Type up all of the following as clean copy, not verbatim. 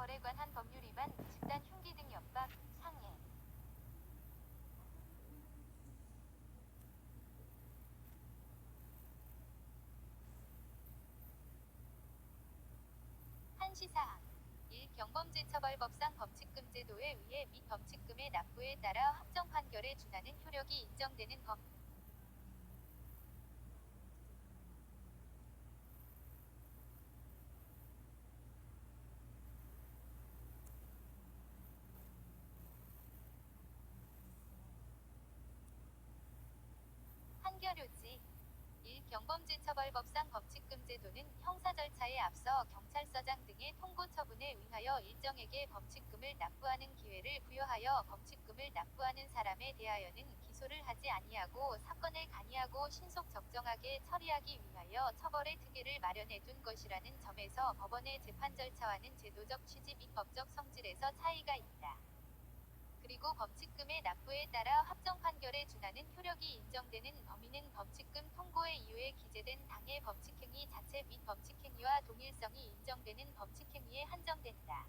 처벌에 관한 법률 위반, 집단 흉기 등 협박, 상해. 한시사항 1. 경범죄처벌법상 범칙금제도에 의해 및 범칙금의 납부에 따라 확정 판결에 준하는 효력이 인정되는 법. 판결요지 1. 경범죄처벌법상 범칙금제도는 형사 절차에 앞서 경찰서장 등의 통고 처분에 의하여 일정에게 범칙금을 납부하는 기회를 부여하여 범칙금을 납부하는 사람에 대하여는 기소를 하지 아니하고 사건을 간이하고 신속 적정하게 처리하기 위하여 처벌의 특례를 마련해 둔 것이라는 점에서 법원의 재판 절차와는 제도적 취지 및 법적 성질에서 차이가 있다. 그리고 범칙금의 납부에 따라 확정 판결에 준하는 효력이 인정되는 범위는 범칙금 통고의 이유에 기재된 당해 범칙행위 자체 및 범칙행위와 동일성이 인정되는 범칙행위에 한정된다.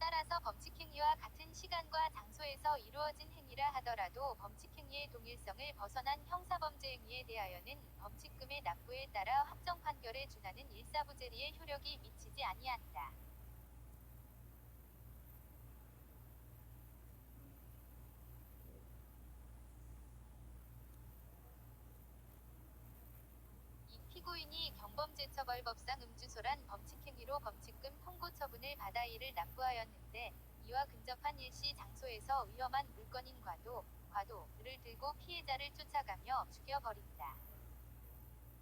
따라서 범칙행위와 같은 시간과 장소에서 이루어진 행위라 하더라도 범칙행위의 동일성을 벗어난 형사범죄 행위에 대하여는 범칙금의 납부에 따라 확정 판결에 준하는 일사부재리의 효력이 미치지 아니한다. 이 피고인이 경범죄처벌법상 음주소란 범칙행위로 범칙금 통고 처분을 받아 이를 납부하였는데 이와 근접한 일시 장소에서 위험한 물건인 과도를 들고 피해자를 쫓아가며 죽여버린다.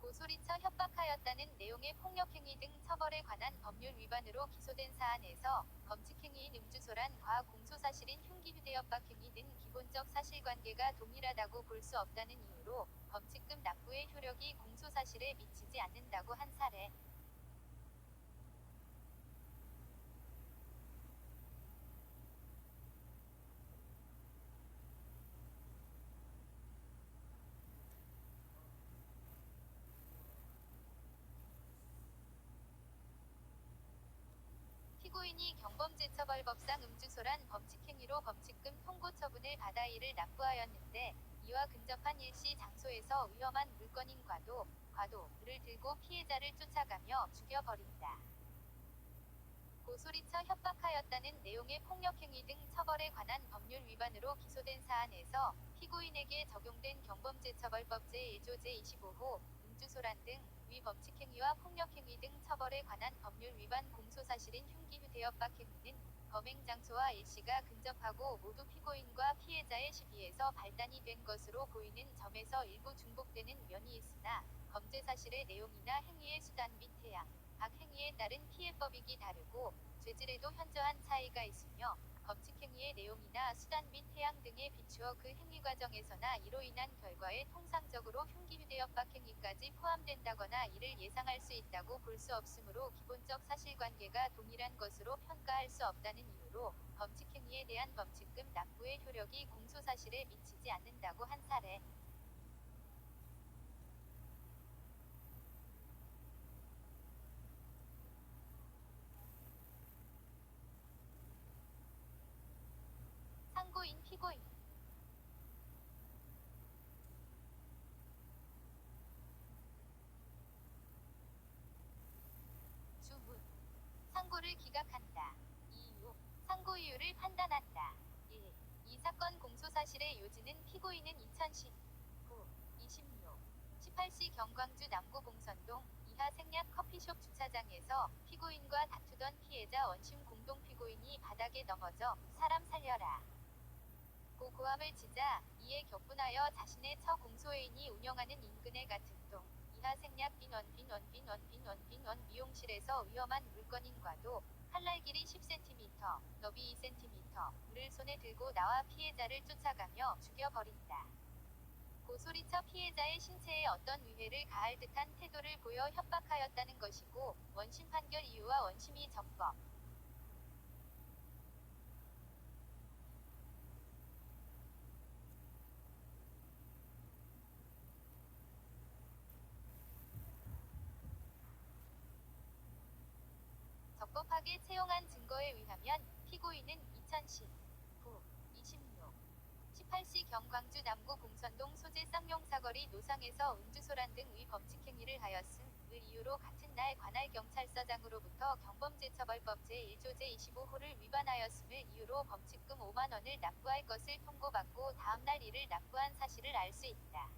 고소리쳐 협박하였다는 내용의 폭력행위 등 처벌에 관한 법률 위반으로 기소된 사안에서 범칙행위인 음주소란 과 공소사실인 흉기휴대협박행위 등 기본적 사실관계가 동일하다고 볼 수 없다는 이유로 범칙금 납부의 효력이 공소사실에 미치지 않는다고 한 사례. 피고인이 경범죄처벌법상 음주소란 범칙행위로 범칙금 통고 처분을 받아 이를 납부하였는데 이와 근접한 일시 장소에서 위험한 물건인 과도를 들고 피해자를 쫓아가며 죽여버린다. 고소리쳐 협박하였다는 내용의 폭력행위 등 처벌에 관한 법률 위반으로 기소된 사안에서 피고인에게 적용된 경범죄처벌법 제1조 제25호 음주소란 등 위 범칙행위와 폭력행위 등 처벌에 관한 법률 위반 공소사실인 흉기휴대협박행위는 범행 장소와 일시가 근접하고 모두 피고인과 피해자의 시비에서 발단이 된 것으로 보이는 점에서 일부 중복되는 면이 있으나 범죄 사실의 내용이나 행위의 수단 및 태양, 각 행위에 따른 피해법익이 다르고 죄질에도 현저한 차이가 있으며 범칙행위의 내용이나 수단 및 태양 등에 비추어 그 행위 과정에서나 이로 인한 결과에 통상적으로 흉기휴대협박행위까지 포함된다거나 이를 예상할 수 있다고 볼 수 없으므로 기본적 사실관계가 동일한 것으로 평가할 수 없다는 이유로 범칙행위에 대한 범칙금 납부의 효력이 공소사실에 미치지 않는다고 한 사례. 상고인 피고인 주문 상고를 기각한다. 이유 상고 이유를 판단한다. 1. 이 사건 공소사실의 요지는 피고인은 2019, 26, 18시 경광주 남구 봉선동 이하 생략 커피숍 주차장에서 피고인과 다투던 피해자 원심 공동피고인이 바닥에 넘어져 사람 살려라 고 고함을 치자 이에 격분하여 자신의 처 공소회인이 운영하는 인근의 같은 동 이하 생략 빈원 미용실에서 위험한 물건인 과도 칼날 길이 10cm, 너비 2cm를 손에 들고 나와 피해자를 쫓아가며 죽여버린다. 고소리쳐 피해자의 신체에 어떤 위해를 가할 듯한 태도를 보여 협박하였다는 것이고 원심 판결 이유와 원심이 적법 적법하게 채용한 증거에 의하면 피고인은 2010, 9, 26, 18시경 광주 남구 공선동 소재 쌍용 사거리 노상에서 음주소란 등 위 범칙행위를 하였음을 이유로 같은 날 관할 경찰서장으로부터 경범죄처벌법 제1조 제25호를 위반하였음을 이유로 범칙금 5만 원을 납부할 것을 통보받고 다음날 이를 납부한 사실을 알 수 있다.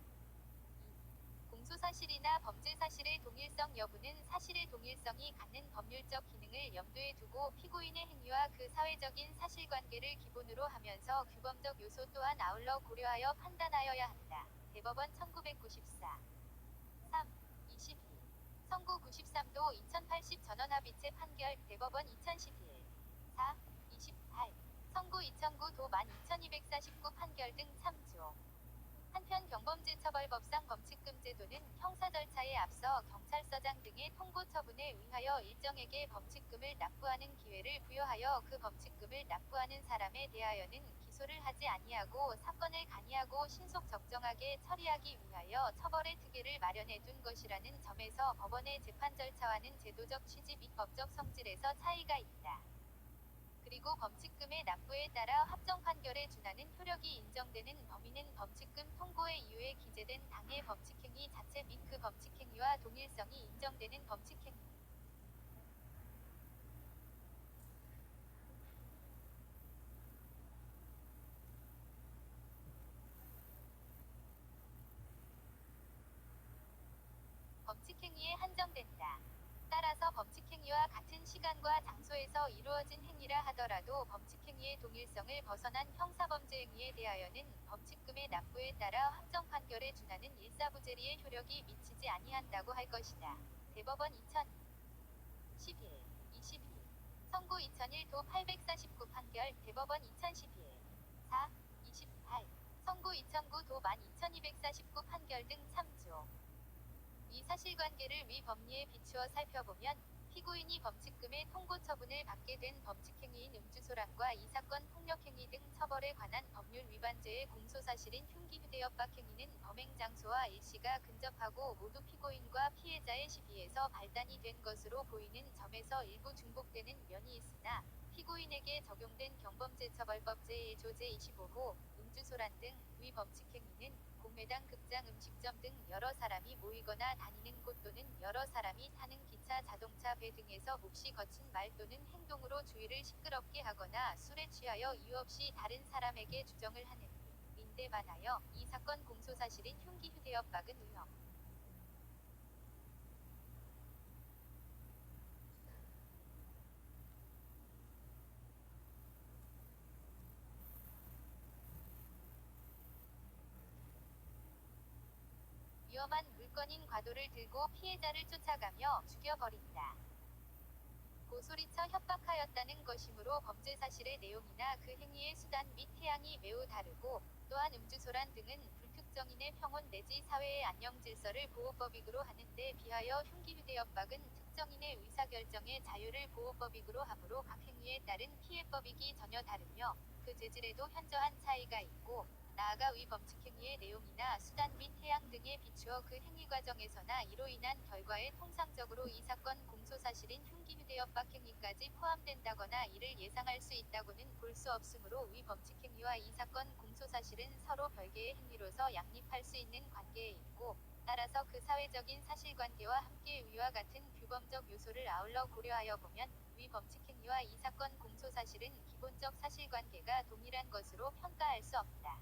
2. 공소사실이나 범죄사실의 동일성 여부는 사실의 동일성이 갖는 법률적 기능을 염두에 두고 피고인의 행위와 그 사회적인 사실관계를 기본으로 하면서 규범적 요소 또한 아울러 고려하여 판단하여야 한다. 대법원 1994. 3. 22. 선고 93도 2080 전원합의체 판결 대법원 2011. 4. 28. 선고 2009 도 12249 판결 등 참조. 한편 경범죄처벌법상 범칙금제도는 형사 절차에 앞서 경찰서장 등의 통보 처분에 의하여 일정에게 범칙금을 납부하는 기회를 부여하여 그 범칙금을 납부하는 사람에 대하여는 기소를 하지 아니하고 사건을 간이하고 신속 적정하게 처리하기 위하여 처벌의 특례를 마련해 둔 것이라는 점에서 법원의 재판 절차와는 제도적 취지 및 법적 성질에서 차이가 있다. 그리고 범칙금의 납부에 따라 합정 판결에 준하는 효력이 인정되는 범위는 범칙금 통고의 이유에 기재된 당해 범칙행위 자체 및 그 범칙행위와 동일성이 인정되는 범칙행위. 범칙행위에 한정된다. 따라서 범칙행위와 같은 시간과 장소에서 이루어진 행위라 하더라도 범칙행위의 동일성을 벗어난 형사범죄 행위에 대하여는 범칙금의 납부에 따라 합정 판결에 준하는 일사부재리의 효력이 미치지 아니한다고 할 것이다. 대법원 2011, 22. 선고 2001 도 849 판결 대법원 2011. 4, 28. 선고 2009 도 12249 판결 등 참조. 이 사실관계를 위 법리에 비추어 살펴보면 피고인이 범칙금의 통고 처분을 받게 된 범칙행위인 음주소란과 이 사건 폭력행위 등 처벌에 관한 법률 위반죄의 공소사실인 흉기 휴대협박 행위는 범행 장소와 일시가 근접하고 모두 피고인과 피해자의 시비에서 발단이 된 것으로 보이는 점에서 일부 중복되는 면이 있으나 피고인에게 적용된 경범죄처벌법 제1조 제25호 음주소란 등 위 범칙행위는 공회당 극장 음식점 등 여러 사람이 모이거나 다니는 곳 또는 여러 사람이 타는 기차 자동차 배 등에서 몹시 거친 말 또는 행동으로 주위를 시끄럽게 하거나 술에 취하여 이유 없이 다른 사람에게 주정을 하는 인데 반하여 이 사건 공소사실인 흉기 휴대협박은 의혹. 위험한 물건인 과도를 들고 피해자를 쫓아가며 죽여버린다. 고소리쳐 협박하였다는 것이므로 범죄 사실의 내용이나 그 행위의 수단 및 태양이 매우 다르고 또한 음주소란 등은 불특정인의 평온 내지 사회의 안녕질서를 보호법익으로 하는데 비하여 흉기 휴대협박은 특정인의 의사결정의 자유를 보호법익으로 하므로 각 행위에 따른 피해법익이 전혀 다르며 그 재질에도 현저한 차이가 있고 나아가 위 범칙행위의 내용이나 수단 및 태양 등에 비추어 그 행위 과정에서나 이로 인한 결과에 통상적으로 이 사건 공소사실인 흉기 휴대협박 행위까지 포함된다거나 이를 예상할 수 있다고는 볼 수 없으므로 위 범칙행위와 이 사건 공소사실은 서로 별개의 행위로서 양립할 수 있는 관계에 있고 따라서 그 사회적인 사실관계와 함께 위와 같은 규범적 요소를 아울러 고려하여 보면 위 범칙행위와 이 사건 공소사실은 기본적 사실관계가 동일한 것으로 평가할 수 없다.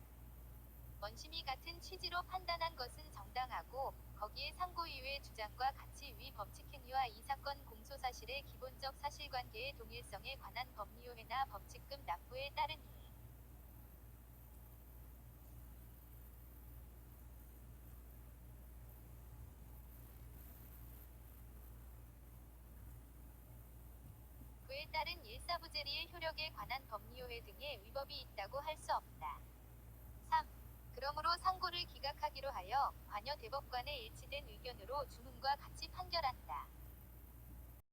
원심이 같은 취지로 판단한 것은 정당하고 거기에 상고 이유의 주장과 같이 위 범칙행위와 이 사건 공소사실의 기본적 사실관계의 동일성에 관한 법리효회나 범칙금 납부에 따른 일. 그에 따른 일사부재리의 효력에 관한 법리효회 등의 위법이 있다고 할 수 없다. 3. 그러므로 상고를 기각하기로 하여 관여 대법관의 일치된 의견으로 주문과 같이 판결한다.